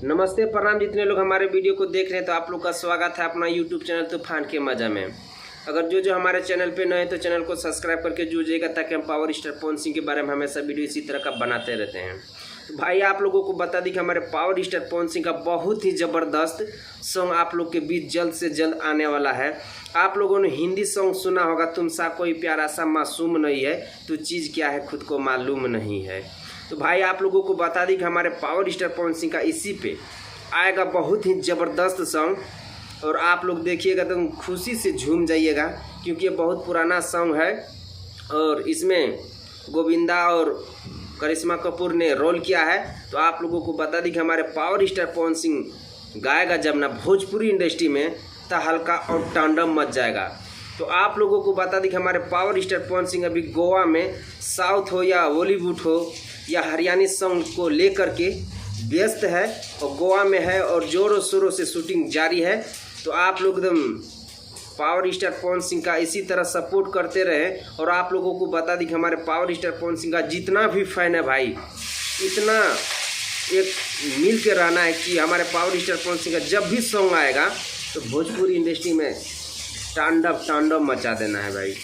नमस्ते प्रणाम। जितने लोग हमारे वीडियो को देख रहे हैं तो आप लोग का स्वागत है अपना यूट्यूब चैनल तूफान के मजा में। अगर जो हमारे चैनल पे नए हैं तो चैनल को सब्सक्राइब करके जुड़िएगा ताकि हम पावर स्टार पवन सिंह के बारे में हमेशा वीडियो इसी तरह का बनाते रहते हैं। तो भाई आप लोगों को बता दी कि हमारे पावर स्टार पवन सिंह का बहुत ही ज़बरदस्त सॉन्ग आप लोग के बीच जल्द से जल्द आने वाला है। आप लोगों ने हिंदी सॉन्ग सुना होगा, तुम सा कोई प्यारा सा मासूम नहीं है, तो चीज़ क्या है खुद को मालूम नहीं है। तो भाई आप लोगों को बता दी कि हमारे पावर स्टार पवन सिंह का इसी पे आएगा बहुत ही ज़बरदस्त सॉन्ग, और आप लोग देखिएगा तो खुशी से झूम जाइएगा क्योंकि ये बहुत पुराना सॉन्ग है और इसमें गोविंदा और करिश्मा कपूर ने रोल किया है। तो आप लोगों को बता दी कि हमारे पावर स्टार पवन सिंह गाएगा जब ना भोजपुरी इंडस्ट्री में तो हल्का और तांडव मच जाएगा। तो आप लोगों को बता दी कि हमारे पावर स्टार पवन सिंह अभी गोवा में साउथ हो या बॉलीवुड हो या हरियाणी सॉन्ग को लेकर के व्यस्त है और गोवा में है और जोरों शोरों से शूटिंग जारी है। तो आप लोग एकदम पावर स्टार पवन सिंह का इसी तरह सपोर्ट करते रहे। और आप लोगों को बता दी कि हमारे पावर स्टार पवन सिंह का जितना भी फैन है भाई, इतना एक मिल के रहना है कि हमारे पावर स्टार पवन सिंह का जब भी सॉन्ग आएगा तो भोजपुरी इंडस्ट्री में तांडव मचा देना है भाई।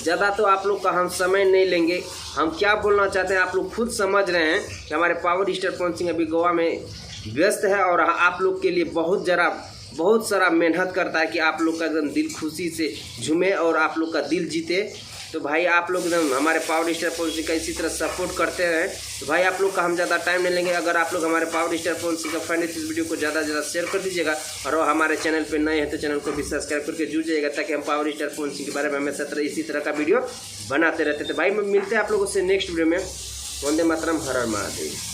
ज़्यादा तो आप लोग का हम समय नहीं लेंगे, हम क्या बोलना चाहते हैं आप लोग खुद समझ रहे हैं कि हमारे पावर स्टार पवन सिंह अभी गोवा में व्यस्त है और आप लोग के लिए बहुत सारा मेहनत करता है कि आप लोग का एकदम दिल खुशी से झूमे और आप लोग का दिल जीते। तो भाई आप लोग एकदम हमारे पावर स्टार पवन सिंह का इसी तरह सपोर्ट करते हैं। तो भाई आप लोग का हम ज़्यादा टाइम नहीं लेंगे। अगर आप लोग हमारे पावर स्टार पवन सिंह का फैन है तो इस वीडियो को ज़्यादा से ज़्यादा शेयर कर दीजिएगा और हमारे चैनल पर नए हैं तो चैनल को भी सब्सक्राइब करके जुड़ जाइएगा ताकि हम पावर स्टार पवन सिंह के बारे में हमेशा इसी तरह का वीडियो बनाते रहते। तो भाई मिलते हैं आप लोगों से नेक्स्ट वीडियो में। वंदे मातरम, हर हर महादेव।